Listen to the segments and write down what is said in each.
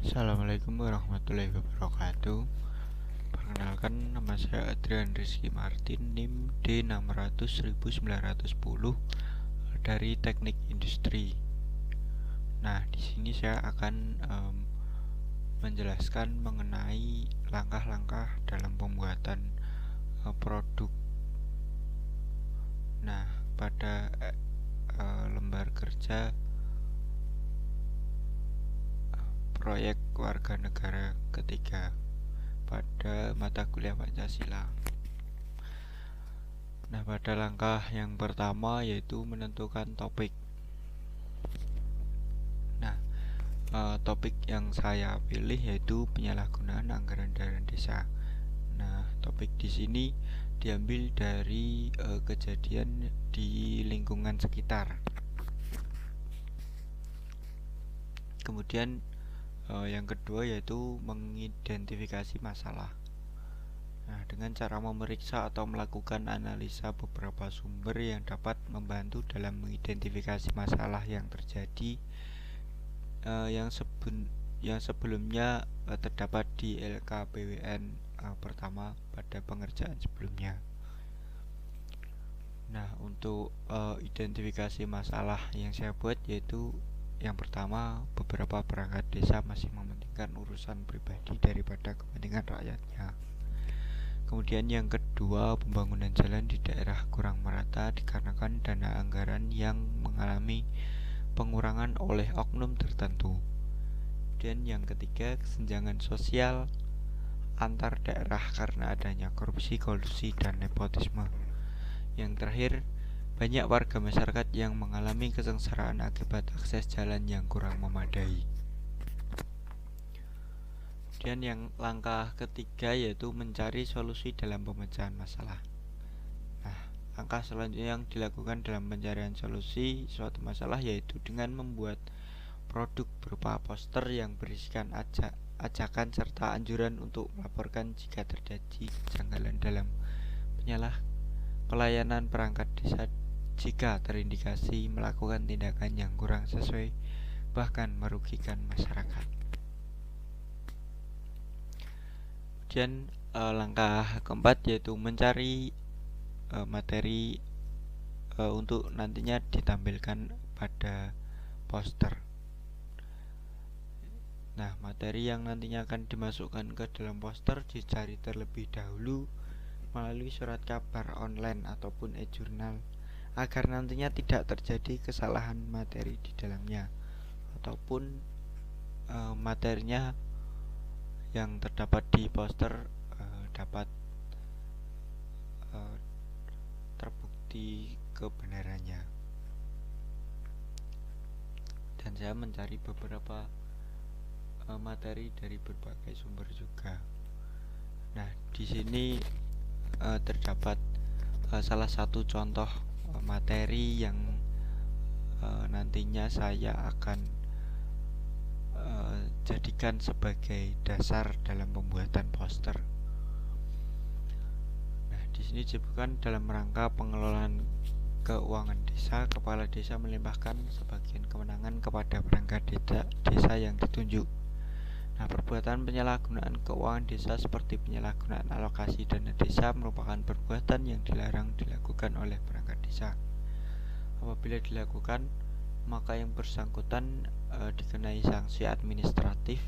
Assalamualaikum warahmatullahi wabarakatuh. Perkenalkan, nama saya Adrian Rizky Martin, NIM D600.910 dari Teknik Industri. Nah, di sini saya akan menjelaskan mengenai langkah-langkah dalam pembuatan produk. Nah, pada lembar kerja proyek warga negara ketiga pada mata kuliah Pancasila. Nah, pada langkah yang pertama yaitu menentukan topik. Nah, topik yang saya pilih yaitu penyalahgunaan anggaran dana desa. Nah, topik di sini diambil dari kejadian di lingkungan sekitar. Kemudian yang kedua yaitu mengidentifikasi masalah. Nah, dengan cara memeriksa atau melakukan analisa beberapa sumber yang dapat membantu dalam mengidentifikasi masalah yang terjadi yang sebelumnya terdapat di LKPWN pertama pada pengerjaan sebelumnya. Nah, untuk identifikasi masalah yang saya buat yaitu yang pertama, beberapa perangkat desa masih mementingkan urusan pribadi daripada kepentingan rakyatnya. Kemudian yang kedua, pembangunan jalan di daerah kurang merata dikarenakan dana anggaran yang mengalami pengurangan oleh oknum tertentu. Dan yang ketiga, kesenjangan sosial antar daerah karena adanya korupsi, kolusi, dan nepotisme. Yang terakhir, banyak warga masyarakat yang mengalami kesengsaraan akibat akses jalan yang kurang memadai. Dan yang langkah ketiga yaitu mencari solusi dalam pemecahan masalah. Nah, langkah selanjutnya yang dilakukan dalam pencarian solusi suatu masalah yaitu dengan membuat produk berupa poster yang berisikan ajakan serta anjuran untuk melaporkan jika terjadi kejanggalan dalam pelayanan perangkat desa jika terindikasi melakukan tindakan yang kurang sesuai bahkan merugikan masyarakat. Kemudian langkah keempat yaitu mencari materi untuk nantinya ditampilkan pada poster. Nah, materi yang nantinya akan dimasukkan ke dalam poster dicari terlebih dahulu melalui surat kabar online ataupun e-jurnal agar nantinya tidak terjadi kesalahan materi di dalamnya ataupun materinya yang terdapat di poster dapat terbukti kebenarannya. Dan saya mencari beberapa materi dari berbagai sumber juga. Nah, di sini terdapat salah satu contoh materi yang nantinya saya akan jadikan sebagai dasar dalam pembuatan poster. Nah, di sini disebutkan dalam rangka pengelolaan keuangan desa, kepala desa melimpahkan sebagian kewenangan kepada perangkat desa yang ditunjuk. Nah, perbuatan penyalahgunaan keuangan desa seperti penyalahgunaan alokasi dana desa merupakan perbuatan yang dilarang dilakukan oleh perangkat desa. Apabila dilakukan, maka yang bersangkutan dikenai sanksi administratif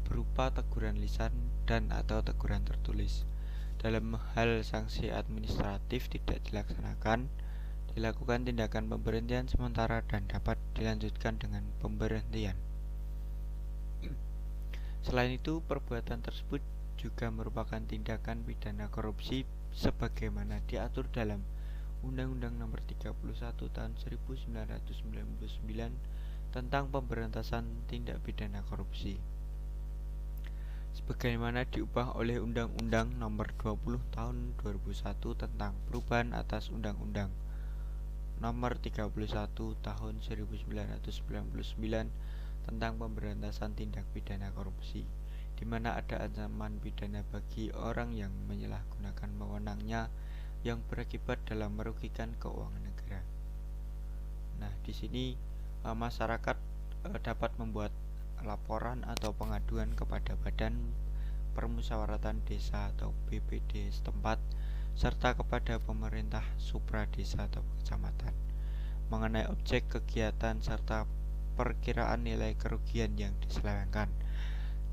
berupa teguran lisan dan atau teguran tertulis. Dalam hal sanksi administratif tidak dilaksanakan, dilakukan tindakan pemberhentian sementara dan dapat dilanjutkan dengan pemberhentian. Selain itu, perbuatan tersebut juga merupakan tindakan pidana korupsi sebagaimana diatur dalam Undang-Undang Nomor 31 Tahun 1999 tentang pemberantasan tindak pidana korupsi. Sebagaimana diubah oleh Undang-Undang Nomor 20 Tahun 2001 tentang perubahan atas Undang-Undang Nomor 31 Tahun 1999 tentang pemberantasan tindak pidana korupsi, di mana ada ancaman pidana bagi orang yang menyalahgunakan wewenangnya yang berakibat dalam merugikan keuangan negara. Nah, di sini masyarakat dapat membuat laporan atau pengaduan kepada Badan Permusyawaratan Desa atau BPD setempat serta kepada pemerintah supra desa atau kecamatan mengenai objek kegiatan serta perkiraan nilai kerugian yang diselewengkan.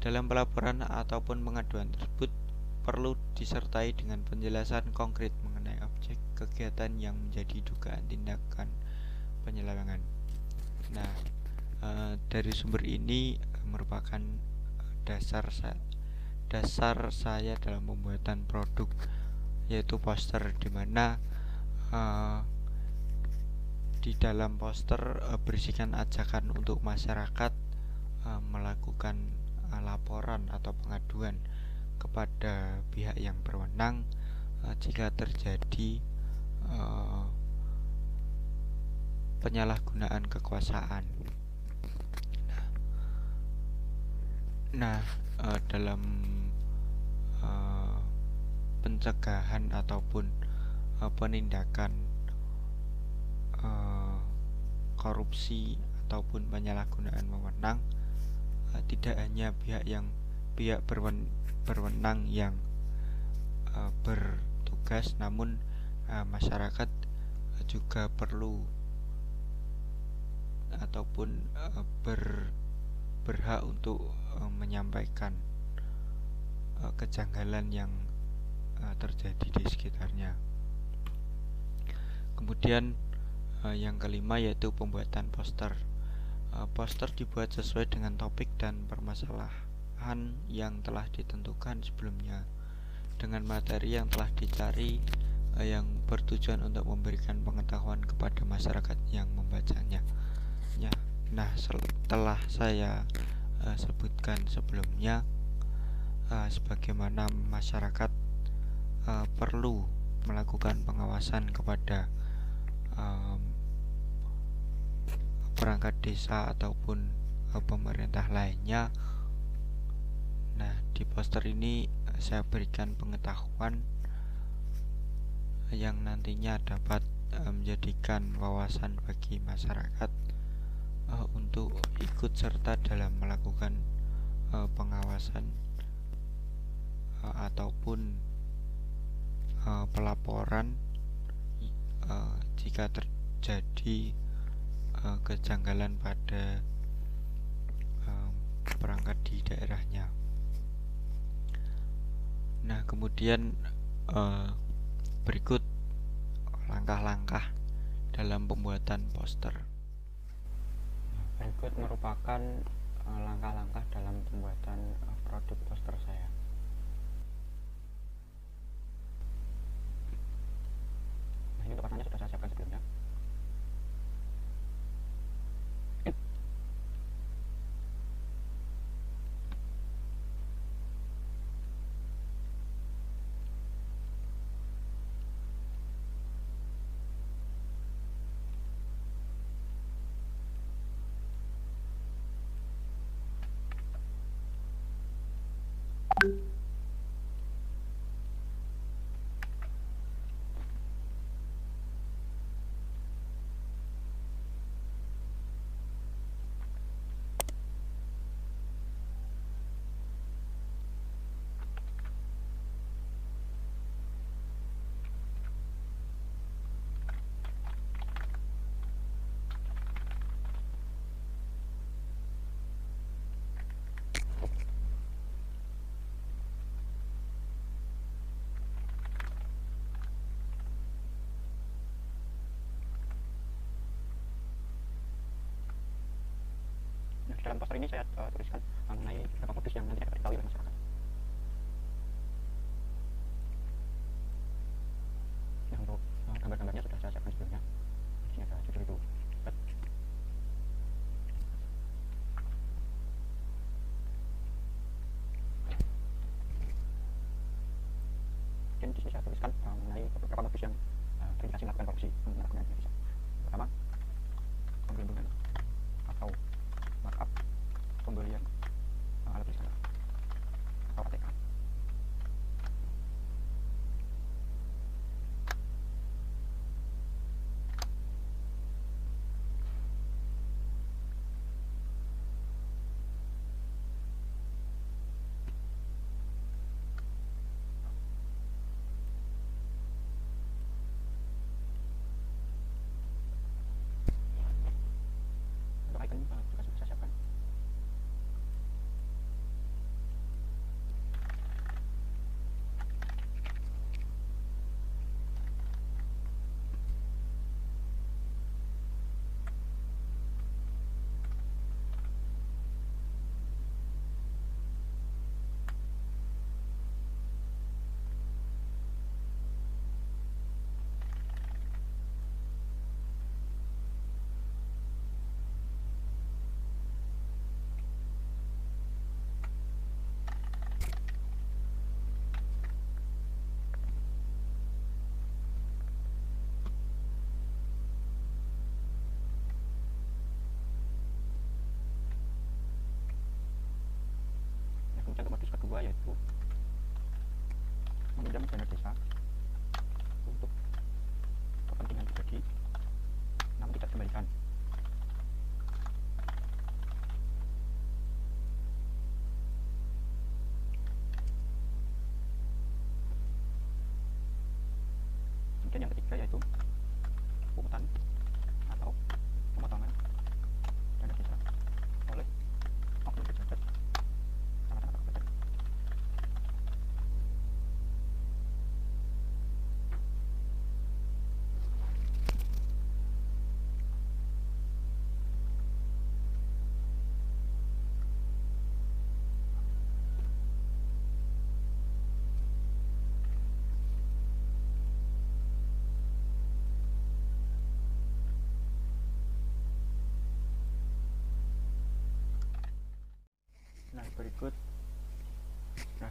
Dalam pelaporan ataupun pengaduan tersebut perlu disertai dengan penjelasan konkret mengenai objek kegiatan yang menjadi dugaan tindakan penyelewengan. Nah, dari sumber ini merupakan dasar saya dalam pembuatan produk, yaitu poster, di mana di dalam poster berisikan ajakan untuk masyarakat melakukan laporan atau pengaduan kepada pihak yang berwenang jika terjadi penyalahgunaan kekuasaan. Nah, dalam pencegahan ataupun penindakan korupsi ataupun penyalahgunaan wewenang, tidak hanya pihak berwenang yang bertugas, namun masyarakat juga perlu ataupun berhak untuk menyampaikan kejanggalan yang terjadi di sekitarnya. Kemudian yang kelima yaitu pembuatan poster. Poster dibuat sesuai dengan topik dan permasalahan yang telah ditentukan sebelumnya, dengan materi yang telah dicari yang bertujuan untuk memberikan pengetahuan kepada masyarakat yang membacanya. Nah, setelah saya sebutkan sebelumnya, sebagaimana masyarakat perlu melakukan pengawasan kepada perangkat desa ataupun pemerintah lainnya. Nah, di poster ini saya berikan pengetahuan yang nantinya dapat menjadikan wawasan bagi masyarakat untuk ikut serta dalam melakukan pengawasan ataupun pelaporan jika terjadi kejanggalan pada perangkat di daerahnya. Nah, kemudian berikut langkah-langkah dalam pembuatan poster. Berikut merupakan langkah-langkah dalam pembuatan produk poster saya. Nah, ini untuk warnanya sudah saya siapkan sebelumnya. Di dalam poster ini saya tuliskan mengenai beberapa modus yang nanti akan diketahui oleh masyarakat. Nah, untuk gambar-gambarnya sudah saya siapkan sebelumnya. Di sini ada judul itu. Dan di sini saya tuliskan mengenai beberapa modus yang terindikasi melakukan korupsi penyalahgunaan Indonesia. Pertama, penggelembungan atau markup pembelian alat tulis negara. yaitu meminjam dana desa untuk kepentingan pribadi namun tidak dikembalikan. Kemudian yang ketiga yaitu pungutan atau pemotongan dana desa oleh oknum pejabat kecamatan atau kabupaten.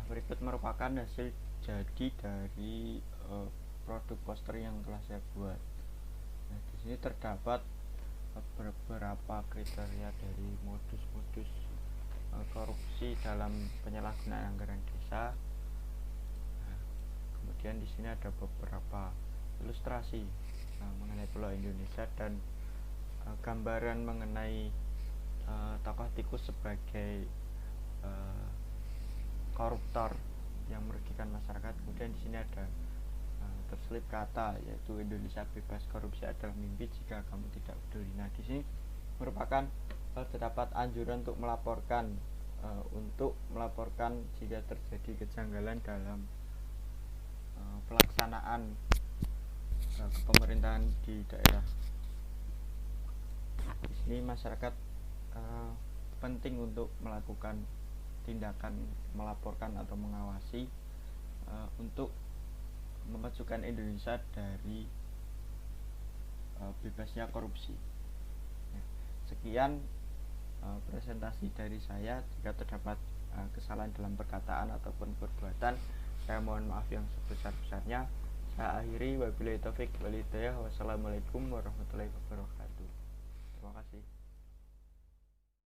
Berikut merupakan hasil jadi dari produk poster yang telah saya buat. Nah, di sini terdapat beberapa kriteria dari modus-modus korupsi dalam penyalahgunaan anggaran desa. Nah, kemudian di sini ada beberapa ilustrasi mengenai Pulau Indonesia dan gambaran mengenai tokoh tikus sebagai koruptor yang merugikan masyarakat. Kemudian di sini ada terselip kata yaitu Indonesia bebas korupsi adalah mimpi jika kamu tidak peduli. Nah, di sini merupakan terdapat anjuran untuk melaporkan jika terjadi kejanggalan dalam pelaksanaan kepemerintahan di daerah. Di sini masyarakat penting untuk melakukan tindakan melaporkan atau mengawasi untuk memajukan Indonesia dari bebasnya korupsi. Sekian presentasi dari saya. Jika terdapat kesalahan dalam perkataan ataupun perbuatan, saya mohon maaf yang sebesar-besarnya. Saya akhiri, wabillahi taufik wal hidayah. Wassalamualaikum warahmatullahi wabarakatuh. Terima kasih.